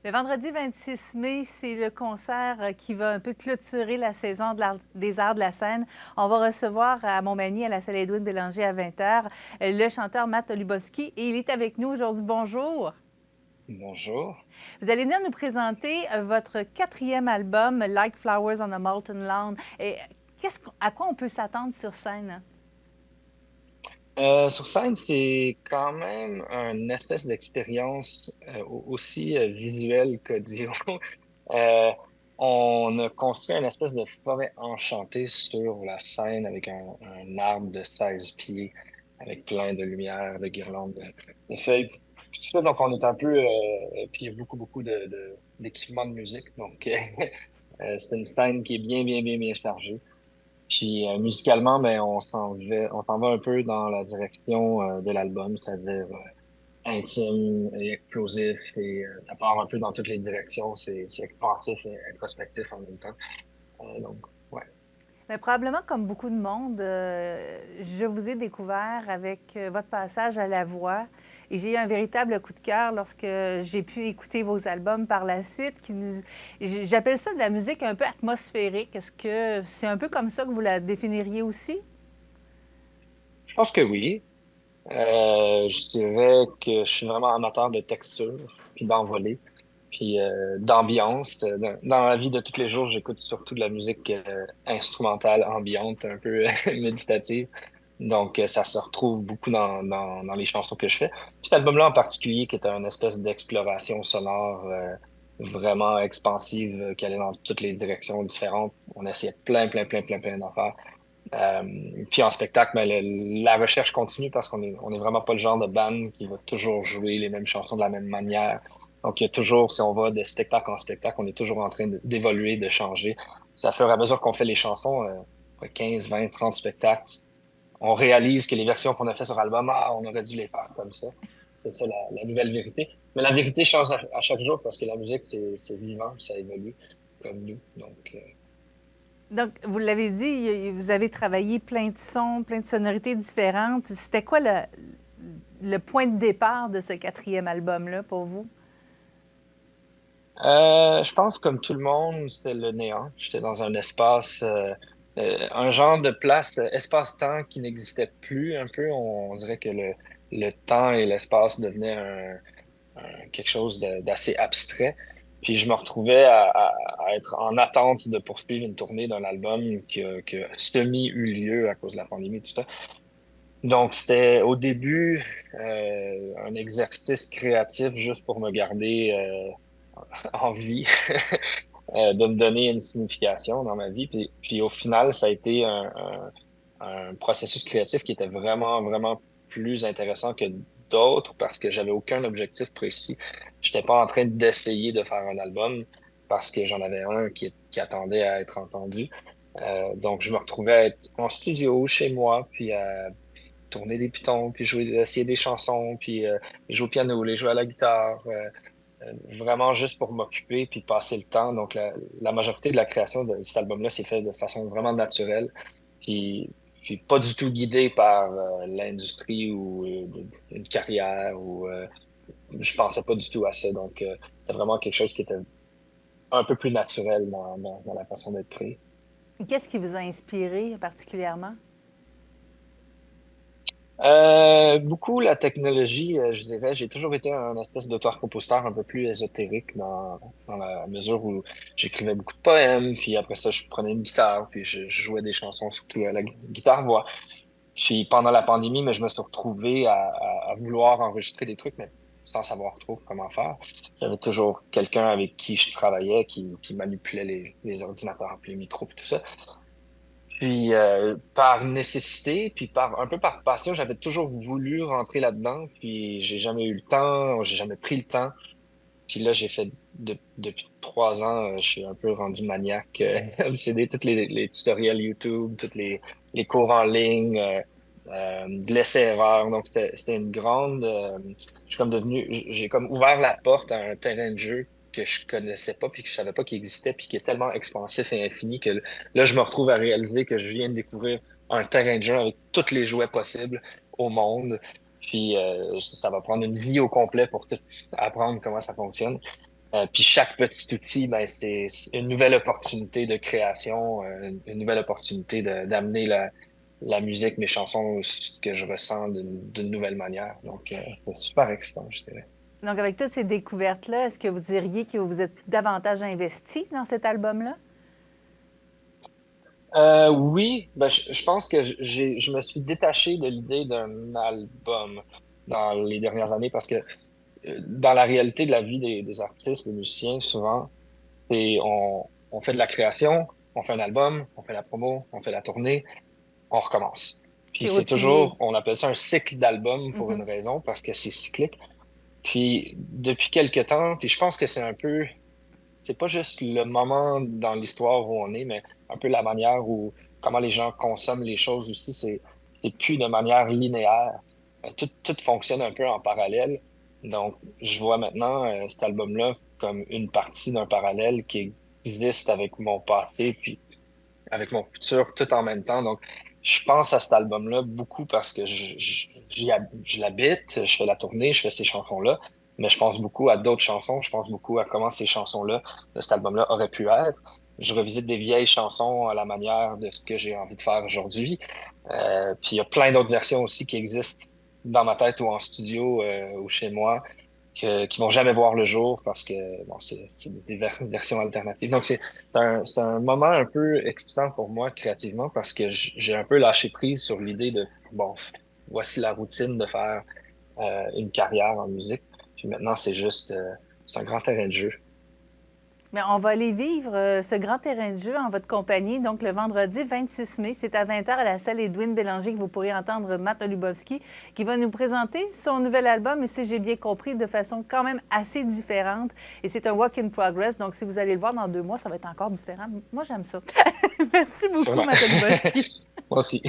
Le vendredi 26 mai, c'est le concert qui va un peu clôturer la saison des arts de la scène. On va recevoir à Montmagny, à la salle Édouard Bélanger à 20h, le chanteur Matt Lubowski et il est avec nous aujourd'hui. Bonjour. Bonjour. Vous allez venir nous présenter votre quatrième album, Like Flowers on a Molten Lawn. Et à quoi on peut s'attendre sur scène? Sur scène, c'est quand même une espèce d'expérience aussi visuelle qu'audio. Euh, on a construit une espèce de forêt enchantée sur la scène avec un arbre de 16 pieds, avec plein de lumière, de guirlandes, de feuilles. Puis tout ça, donc on est un peu... puis il y a beaucoup, beaucoup d'équipements de musique. Donc, c'est une scène qui est bien, bien, bien, bien chargée. Puis musicalement, ben, on s'en va un peu dans la direction de l'album, c'est-à-dire intime et explosif, et ça part un peu dans toutes les directions. C'est expansif et introspectif en même temps. Donc, ouais. Mais probablement comme beaucoup de monde, je vous ai découvert avec votre passage à la voix et j'ai eu un véritable coup de cœur lorsque j'ai pu écouter vos albums par la suite. J'appelle ça de la musique un peu atmosphérique. Est-ce que c'est un peu comme ça que vous la définiriez aussi? Je pense que oui. Je dirais que je suis vraiment amateur de texture, puis d'envolée, puis d'ambiance. Dans la vie de tous les jours, j'écoute surtout de la musique instrumentale, ambiante, un peu méditative. Donc, ça se retrouve beaucoup dans les chansons que je fais. Puis cet album-là en particulier, qui est une espèce d'exploration sonore vraiment expansive, qui allait dans toutes les directions différentes. On essayait plein, plein, plein, plein, plein d'affaires. Puis en spectacle, ben, la recherche continue parce on est vraiment pas le genre de band qui va toujours jouer les mêmes chansons de la même manière. Donc, il y a toujours, si on va de spectacle en spectacle, on est toujours en train d'évoluer, de changer. Ça fait à mesure qu'on fait les chansons, 15, 20, 30 spectacles, on réalise que les versions qu'on a fait sur album, on aurait dû les faire comme ça. C'est ça la nouvelle vérité. Mais la vérité change à chaque jour parce que la musique, c'est vivant, ça évolue comme nous. Donc, Donc, vous l'avez dit, vous avez travaillé plein de sons, plein de sonorités différentes. C'était quoi le point de départ de ce quatrième album-là pour vous? Je pense comme tout le monde, c'était le néant. J'étais dans un espace, un genre de place, espace-temps qui n'existait plus un peu. On dirait que le temps et l'espace devenaient quelque chose d'assez abstrait. Puis je me retrouvais à être en attente de poursuivre une tournée d'un album qui a semi eu lieu à cause de la pandémie, tout ça. Donc c'était au début un exercice créatif juste pour me garder en vie. De me donner une signification dans ma vie. Puis au final, ça a été un processus créatif qui était vraiment, vraiment plus intéressant que d'autres parce que j'avais aucun objectif précis. J'étais pas en train d'essayer de faire un album parce que j'en avais un qui attendait à être entendu. Donc, je me retrouvais à être en studio chez moi, puis à tourner des pitons, puis jouer, essayer des chansons, puis jouer au piano, les jouer à la guitare, vraiment juste pour m'occuper puis passer le temps. Donc, la majorité de la création de cet album-là s'est fait de façon vraiment naturelle, puis, puis pas du tout guidé par l'industrie ou une carrière ou je pensais pas du tout à ça. Donc, c'était vraiment quelque chose qui était un peu plus naturel dans la façon d'être créé. Qu'est-ce qui vous a inspiré particulièrement? Beaucoup la technologie, je dirais, j'ai toujours été un espèce d'auteur-compositeur un peu plus ésotérique dans la mesure où j'écrivais beaucoup de poèmes, puis après ça, je prenais une guitare, puis je jouais des chansons, surtout à la guitare-voix. Puis pendant la pandémie, mais je me suis retrouvé à vouloir enregistrer des trucs, mais sans savoir trop comment faire. J'avais toujours quelqu'un avec qui je travaillais, qui manipulait les ordinateurs, puis les micros, puis tout ça. Puis par nécessité, puis un peu par passion, j'avais toujours voulu rentrer là-dedans, puis j'ai jamais eu le temps, j'ai jamais pris le temps. Puis là, j'ai fait depuis 3 ans, je suis un peu rendu maniaque, obsédé tous les tutoriels YouTube, tous les cours en ligne, de l'essai-erreur. Donc c'était une grande, je suis comme devenu, j'ai comme ouvert la porte à un terrain de jeu que je connaissais pas, puis que je savais pas qu'il existait, puis qui est tellement expansif et infini que là, je me retrouve à réaliser que je viens de découvrir un terrain de jeu avec tous les jouets possibles au monde. Puis ça va prendre une vie au complet pour tout apprendre comment ça fonctionne. Puis chaque petit outil, ben, c'est une nouvelle opportunité de création, une nouvelle opportunité d'amener la musique, mes chansons, ce que je ressens d'une nouvelle manière. Donc, c'est super excitant, je dirais. Donc, avec toutes ces découvertes-là, est-ce que vous diriez que vous êtes davantage investi dans cet album-là? Oui, ben, je pense que je me suis détaché de l'idée d'un album dans les dernières années parce que dans la réalité de la vie des artistes, des musiciens, souvent, on fait de la création, on fait un album, on fait la promo, on fait la tournée, on recommence. Puis C'est c'est routinier. toujours, on appelle ça un cycle d'album pour une Mhm. raison, parce que c'est cyclique. Puis depuis quelque temps, puis je pense que c'est un peu, c'est pas juste le moment dans l'histoire où on est, mais un peu la manière où, comment les gens consomment les choses aussi, c'est plus de manière linéaire. Tout fonctionne un peu en parallèle. Donc, je vois maintenant cet album-là comme une partie d'un parallèle qui existe avec mon passé, puis avec mon futur, tout en même temps. Donc, je pense à cet album-là beaucoup parce que je l'habite, je fais la tournée, je fais ces chansons-là, mais je pense beaucoup à d'autres chansons, je pense beaucoup à comment ces chansons-là, de cet album-là, auraient pu être. Je revisite des vieilles chansons à la manière de ce que j'ai envie de faire aujourd'hui. Puis il y a plein d'autres versions aussi qui existent dans ma tête ou en studio ou chez moi qui vont jamais voir le jour parce que bon, c'est des versions alternatives. Donc c'est un moment un peu excitant pour moi créativement parce que j'ai un peu lâché prise sur l'idée de bon, voici la routine de faire une carrière en musique. Puis maintenant, c'est un grand terrain de jeu. Mais on va aller vivre ce grand terrain de jeu en votre compagnie. Donc, le vendredi 26 mai, c'est à 20 heures à la salle Edwin Bélanger que vous pourrez entendre Matt Olubowski qui va nous présenter son nouvel album, et si j'ai bien compris, de façon quand même assez différente. Et c'est un work in progress. Donc, si vous allez le voir dans 2 mois, ça va être encore différent. Moi, j'aime ça. Merci beaucoup, Sûrement. Matt Olubowski. Moi aussi.